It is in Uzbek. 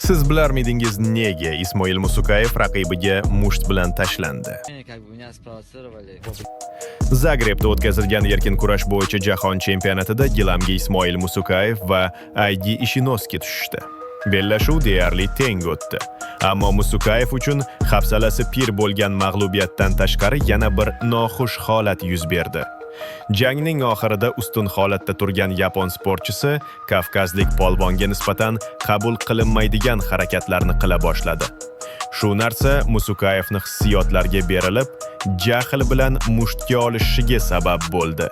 Siz bilarmidingiz nega Ismoil Musukayev raqibiga musht bilan tashlandi? Zagrebda o'tkazilgan erkin kurash bo'yicha jahon chempionatida gilamga Ismoil Musukayev va Aygi Ishinoski tushishdi. Bellashuv deyarli teng o'tdi. Ammo Musukayev uchun hafsalasi pir bo'lgan mag'lubiyatdan tashqari yana bir noxush holat yuz berdi. Jangning oxirida ustun holatda turgan yapon sportchisi kavkazlik polvonga nisbatan qabul qilinmaydigan harakatlarni qila boshladi. Shu narsa Musukayevning hissiyotlarga berilib, jahl bilan mushtga olishiga sabab bo'ldi.